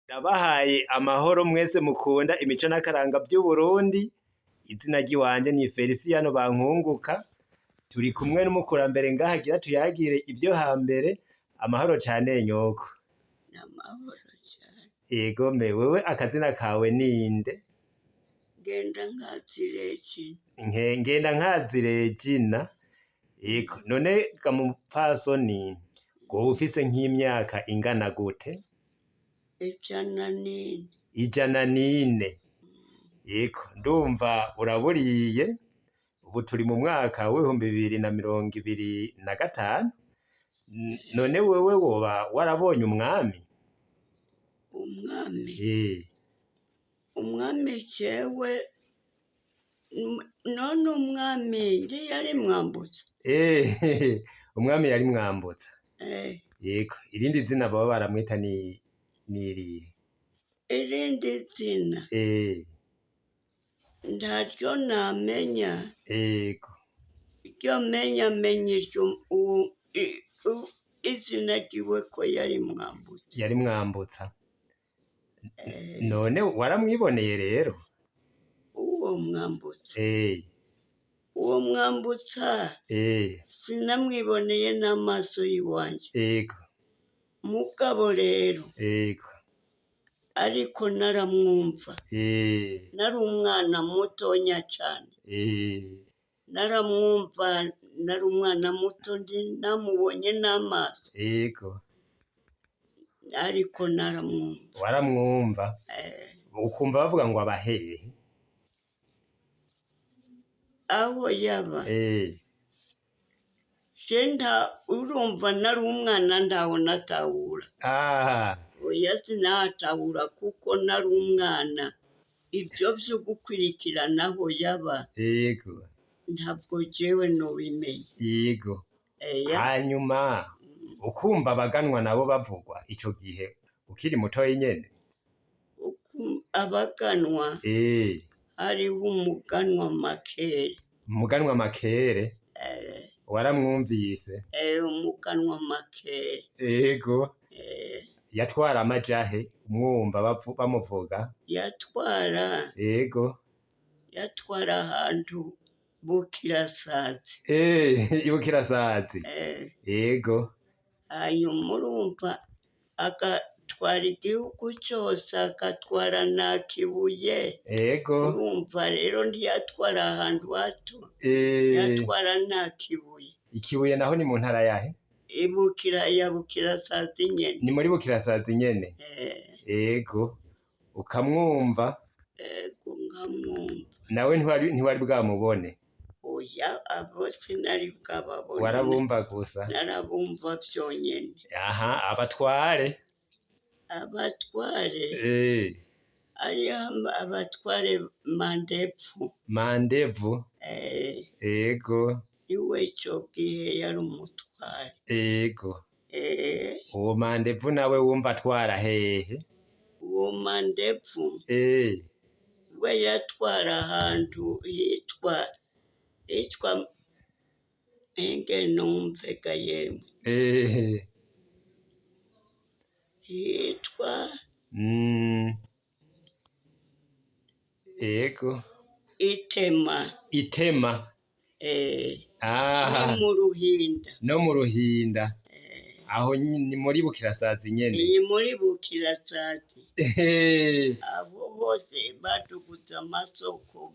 Ndabahaye amahoro mwese mukunda imico n'akaranga vy'Uburundi, izina ryiwanje ni Felisiyano Bankunguka, turi kumwe n'umukurambere ngaha agira tuyagire ivyo hambere, amahoro cane nyoko. N'amahoro cane. Egome wewe akazina kawe ninde? Ngendankazi Regina. Ngendankazi Regina, ego none ga mupfasoni woba ufise nk'imyaka ingana gute? 104. 104. Yego ndumva uraburiye, ubu turi mu mwaka w'2025, none wewe woba warabonye umwami? Umwami? Umwami jewe none umwami ntiyari Mwambutsa? Umwami yari Mwambutsa. Yego irindi zina baba baramwita nirihe? Irindi zina? Ntaryo namenya. Ego. Iryo menya izina ryiwe ko yari Mwambutsa. Yari Mwambutsa. None waramwiboneye rero? Uwo Mwambutsa? Uwo Mwambutsa sinamwiboneye n'amaso yiwanje. Ego. Mugabo rero ariko naramwumva. Nari umwana mutonya cane. Naramwumva, nari umwana muto namubonye n'amaso. Ego. Ariko naramwumva. Waramwumva? Ukumva bavuga ngo aba hehe? Aho yaba? Urumva nari umwana ndaho natahura. Oya sinatahura kuko nari umwana. Ivyo vyo gukurikirana aho yaba. Yego. Ntabwo jewe nobimenya. Yego. Hanyuma ukumva abaganwa nabo bavugwa ico gihe ukiri mutoyi nyene? Abaganwa? Hariho umuganwa Makere. Umuganwa Makere? Waramwumvise? Umuganwa Makere. Ego. Yatwara amajahe umwumva bamuvuga? Yatwara? Ego. Yatwara ahantu Bukirasazi. Bukirasazi? Ego. Hanyuma urumva agatwara igihugu cose, agatwara na Kibuye. Ego. Urumva rero ntiyatwara ahantu hato, yatwara na Kibuye. Ikibuye naho ni mu ntara yahe? Ya Bukirasazi nyene. Ni muri Bukirasazi nyene? Ego. Ukamwumva? Ego nkamwumva. Nawe ntiwari bwamubone? Oya abo sinari bwababone. Warabumva gusa? Narabumva vyonyene. Aha, abatware? Abatware? Hariho abatware Mandevu. Mandevu? Ego. Iwe ico gihe yari umutware. Ego. Uwo Mandevu nawe wumva atwara hehe? Uwo Mandevu we yatwara ahantu hitwa numvega yemwe. Hitwa Ego. Itema. Itema? No mu Ruhinda. No mu Ruhinda? Aho ni muri Bukirasazi nyene? Ni muri Bukirasazi. Abo bose baduguza amasoko,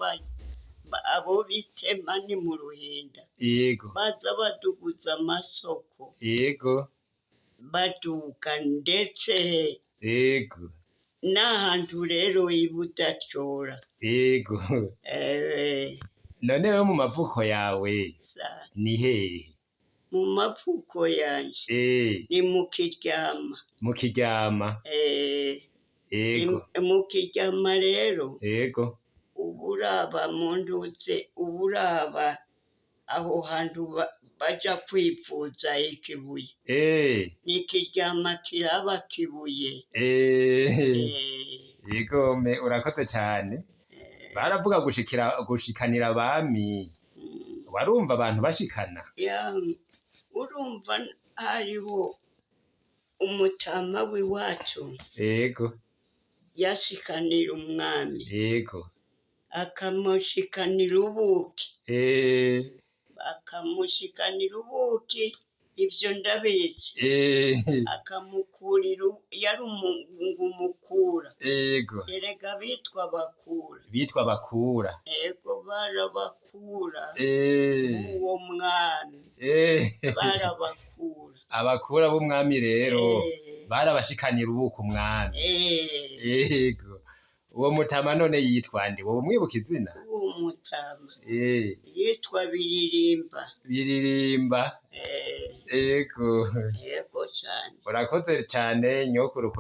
abo b'Itema ni mu Ruhinda. Yego. Baza baduguza amasoko. Yego. Baduga ndetse n'ahantu rero ibudacora. Yego. None wewe mu mavuko yawe ni hehe? Mu mavuko yanje ni mu Kiryama. Mu Kiryama? Yego. Mu Kiryama rero uburaba mu nduze, uburaba aho hantu baja kwivuza ikibuye. Ni Kiryama kiraba Kibuye. Yegome urakoze cane. Baravuga gushikanira abami. Warumva abantu bashikana? Urumva hariho umutama w'iwacu yego yashikanira umwami yego akamushikanira ubuki eh akamushikanira ubuki ivyo ndabizi akamukurira yari umukura yego erega bitwa bakura ego barabakura uwo mwami barabakura abakura b'umwami rero barabashikanira ubuki umwami yego uwo mutama none yitwa nde wowe umwibuka izina uwo mutama yitwa Biririmba yego cane urakoze cane nyokuru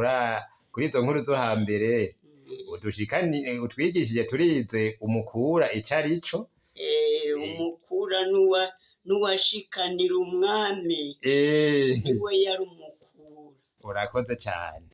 kuri izo nkuru zo hambere utwigishije turize umukura ico arico umukura n'uwashikanira umwami niwe yari umukura urakoze cane